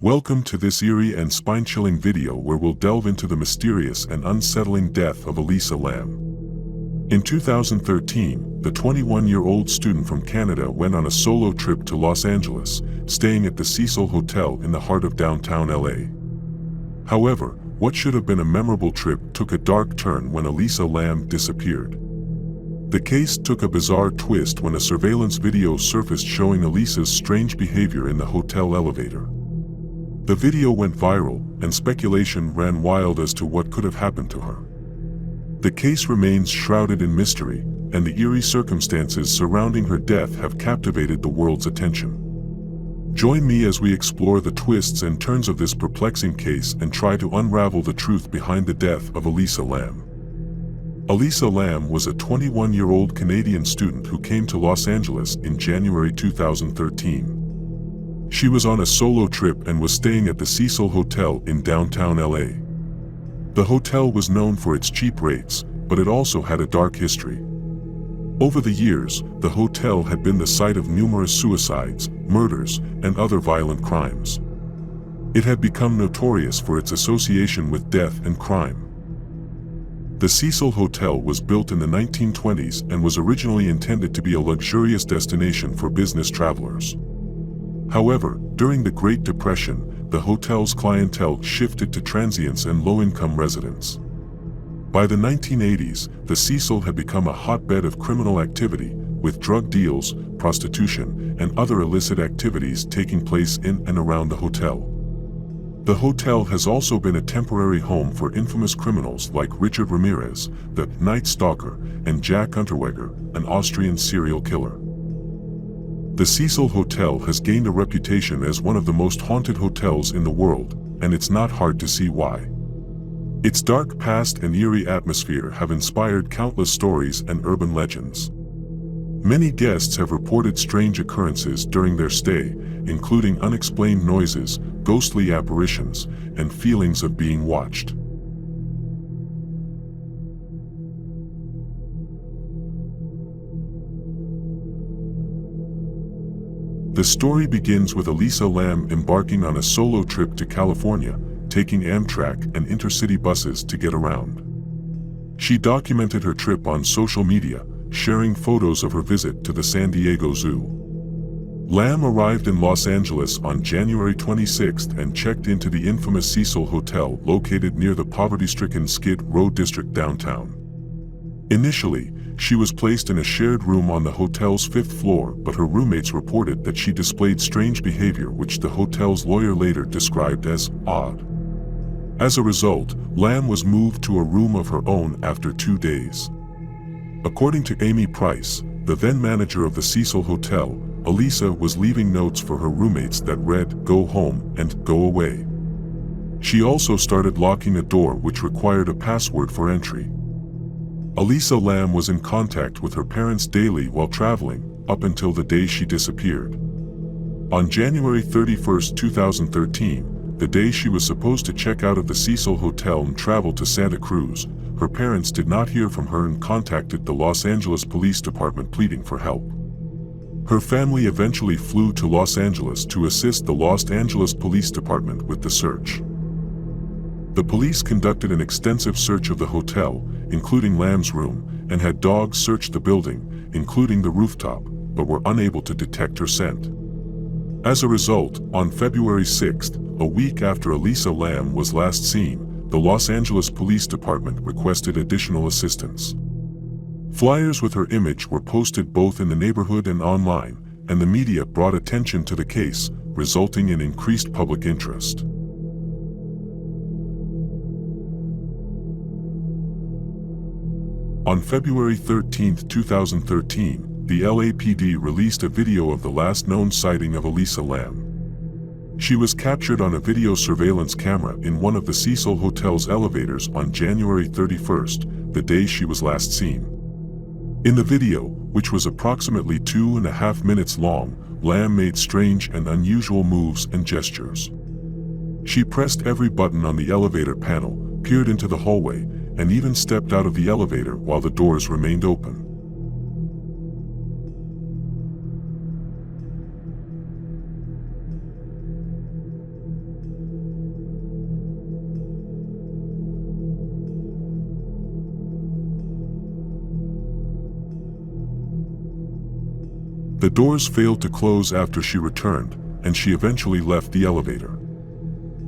Welcome to this eerie and spine-chilling video where we'll delve into the mysterious and unsettling death of Elisa Lam. In 2013, the 21-year-old student from Canada went on a solo trip to Los Angeles, staying at the Cecil Hotel in the heart of downtown LA. However, what should have been a memorable trip took a dark turn when Elisa Lam disappeared. The case took a bizarre twist when a surveillance video surfaced showing Elisa's strange behavior in the hotel elevator. The video went viral, and speculation ran wild as to what could have happened to her. The case remains shrouded in mystery, and the eerie circumstances surrounding her death have captivated the world's attention. Join me as we explore the twists and turns of this perplexing case and try to unravel the truth behind the death of Elisa Lam. Elisa Lam was a 21-year-old Canadian student who came to Los Angeles in January 2013. She was on a solo trip and was staying at the Cecil Hotel in downtown LA. The hotel was known for its cheap rates, but it also had a dark history. Over the years, the hotel had been the site of numerous suicides, murders, and other violent crimes. It had become notorious for its association with death and crime. The Cecil Hotel was built in the 1920s and was originally intended to be a luxurious destination for business travelers. However, during the Great Depression, the hotel's clientele shifted to transients and low-income residents. By the 1980s, the Cecil had become a hotbed of criminal activity, with drug deals, prostitution, and other illicit activities taking place in and around the hotel. The hotel has also been a temporary home for infamous criminals like Richard Ramirez, the Night Stalker, and Jack Unterweger, an Austrian serial killer. The Cecil Hotel has gained a reputation as one of the most haunted hotels in the world, and it's not hard to see why. Its dark past and eerie atmosphere have inspired countless stories and urban legends. Many guests have reported strange occurrences during their stay, including unexplained noises, ghostly apparitions, and feelings of being watched. The story begins with Elisa Lam embarking on a solo trip to California, taking Amtrak and intercity buses to get around. She documented her trip on social media, sharing photos of her visit to the San Diego Zoo. Lam arrived in Los Angeles on January 26 and checked into the infamous Cecil Hotel located near the poverty-stricken Skid Row district downtown. Initially, she was placed in a shared room on the hotel's 5th floor, but her roommates reported that she displayed strange behavior which the hotel's lawyer later described as odd. As a result, Lam was moved to a room of her own after 2 days. According to Amy Price, the then manager of the Cecil Hotel, Elisa was leaving notes for her roommates that read, "Go home" and "Go away." She also started locking a door which required a password for entry. Elisa Lam was in contact with her parents daily while traveling, up until the day she disappeared. On January 31, 2013, the day she was supposed to check out of the Cecil Hotel and travel to Santa Cruz, her parents did not hear from her and contacted the Los Angeles Police Department pleading for help. Her family eventually flew to Los Angeles to assist the Los Angeles Police Department with the search. The police conducted an extensive search of the hotel, including Lam's room, and had dogs search the building, including the rooftop, but were unable to detect her scent. As a result, on February 6, a week after Elisa Lam was last seen, the Los Angeles Police Department requested additional assistance. Flyers with her image were posted both in the neighborhood and online, and the media brought attention to the case, resulting in increased public interest. On February 13, 2013, the LAPD released a video of the last known sighting of Elisa Lam. She was captured on a video surveillance camera in one of the Cecil Hotel's elevators on January 31, the day she was last seen. In the video, which was approximately 2.5 minutes long, Lam made strange and unusual moves and gestures. She pressed every button on the elevator panel, peered into the hallway, and even stepped out of the elevator while the doors remained open. The doors failed to close after she returned, and she eventually left the elevator.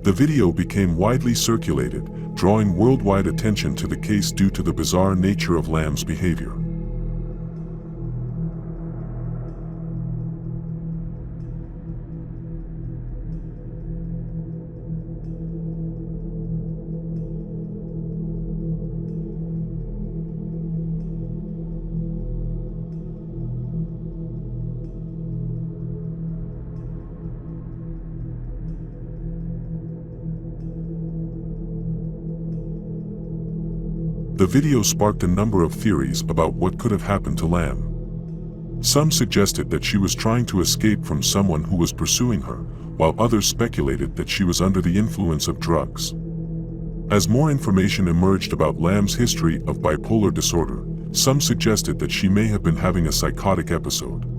The video became widely circulated, drawing worldwide attention to the case due to the bizarre nature of Lam's behavior. The video sparked a number of theories about what could have happened to Lam. Some suggested that she was trying to escape from someone who was pursuing her, while others speculated that she was under the influence of drugs. As more information emerged about Lam's history of bipolar disorder, some suggested that she may have been having a psychotic episode.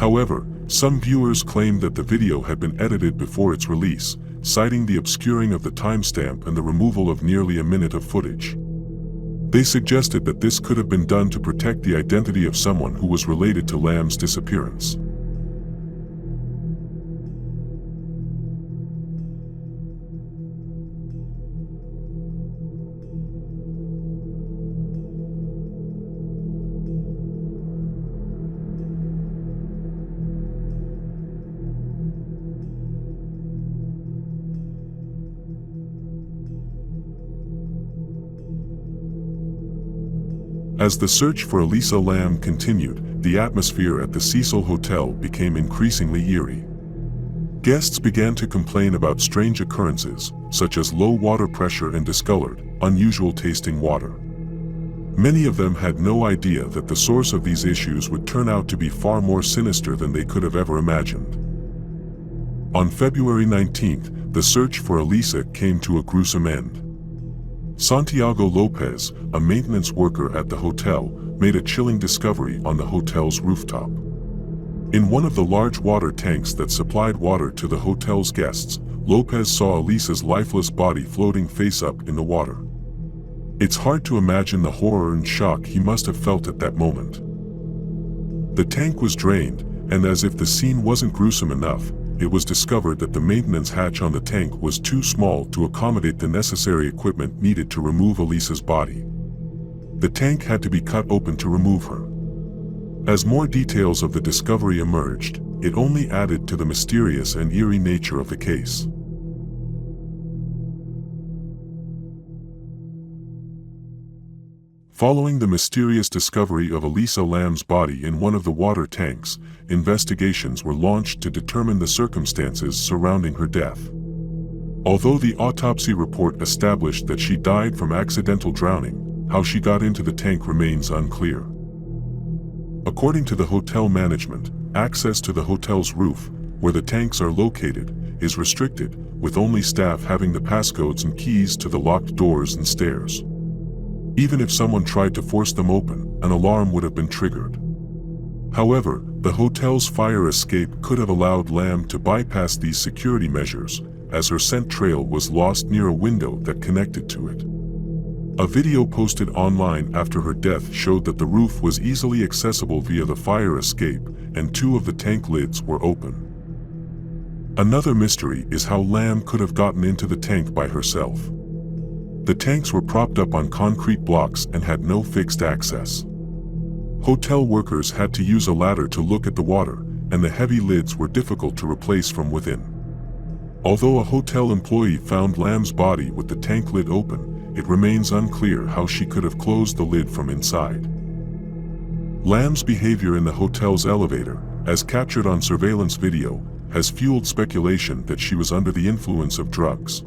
However, some viewers claimed that the video had been edited before its release, citing the obscuring of the timestamp and the removal of nearly a minute of footage. They suggested that this could have been done to protect the identity of someone who was related to Lam's disappearance. As the search for Elisa Lam continued, the atmosphere at the Cecil Hotel became increasingly eerie. Guests began to complain about strange occurrences, such as low water pressure and discolored, unusual tasting water. Many of them had no idea that the source of these issues would turn out to be far more sinister than they could have ever imagined. On February 19th, the search for Elisa came to a gruesome end. Santiago Lopez, a maintenance worker at the hotel, made a chilling discovery on the hotel's rooftop. In one of the large water tanks that supplied water to the hotel's guests, Lopez saw Elisa's lifeless body floating face up in the water. It's hard to imagine the horror and shock he must have felt at that moment. The tank was drained, and as if the scene wasn't gruesome enough, it was discovered that the maintenance hatch on the tank was too small to accommodate the necessary equipment needed to remove Elisa's body. The tank had to be cut open to remove her. As more details of the discovery emerged, it only added to the mysterious and eerie nature of the case. Following the mysterious discovery of Elisa Lam's body in one of the water tanks, investigations were launched to determine the circumstances surrounding her death. Although the autopsy report established that she died from accidental drowning, how she got into the tank remains unclear. According to the hotel management, access to the hotel's roof, where the tanks are located, is restricted, with only staff having the passcodes and keys to the locked doors and stairs. Even if someone tried to force them open, an alarm would have been triggered. However, the hotel's fire escape could have allowed Lam to bypass these security measures, as her scent trail was lost near a window that connected to it. A video posted online after her death showed that the roof was easily accessible via the fire escape, and two of the tank lids were open. Another mystery is how Lam could have gotten into the tank by herself. The tanks were propped up on concrete blocks and had no fixed access. Hotel workers had to use a ladder to look at the water, and the heavy lids were difficult to replace from within. Although a hotel employee found Lam's body with the tank lid open, it remains unclear how she could have closed the lid from inside. Lam's behavior in the hotel's elevator, as captured on surveillance video, has fueled speculation that she was under the influence of drugs.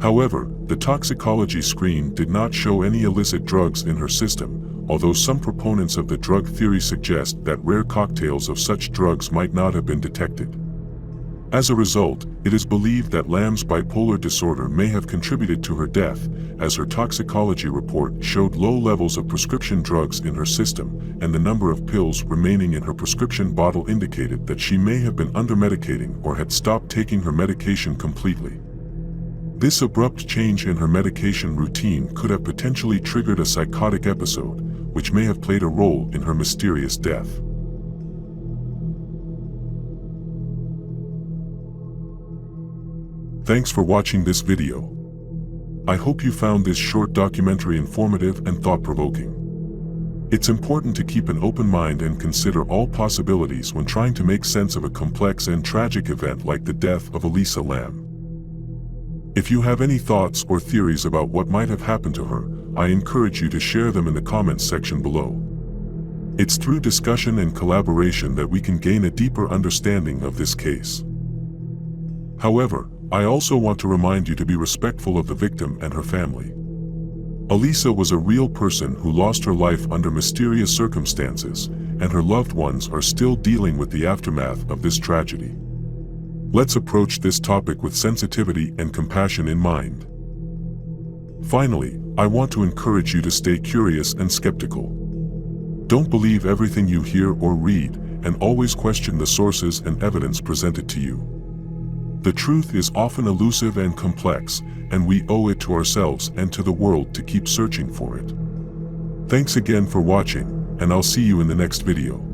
However, the toxicology screen did not show any illicit drugs in her system, although some proponents of the drug theory suggest that rare cocktails of such drugs might not have been detected. As a result, it is believed that Lam's bipolar disorder may have contributed to her death, as her toxicology report showed low levels of prescription drugs in her system, and the number of pills remaining in her prescription bottle indicated that she may have been under-medicating or had stopped taking her medication completely. This abrupt change in her medication routine could have potentially triggered a psychotic episode, which may have played a role in her mysterious death. Thanks for watching this video. I hope you found this short documentary informative and thought-provoking. It's important to keep an open mind and consider all possibilities when trying to make sense of a complex and tragic event like the death of Elisa Lam. If you have any thoughts or theories about what might have happened to her, I encourage you to share them in the comments section below. It's through discussion and collaboration that we can gain a deeper understanding of this case. However, I also want to remind you to be respectful of the victim and her family. Elisa was a real person who lost her life under mysterious circumstances, and her loved ones are still dealing with the aftermath of this tragedy. Let's approach this topic with sensitivity and compassion in mind. Finally, I want to encourage you to stay curious and skeptical. Don't believe everything you hear or read, and always question the sources and evidence presented to you. The truth is often elusive and complex, and we owe it to ourselves and to the world to keep searching for it. Thanks again for watching, and I'll see you in the next video.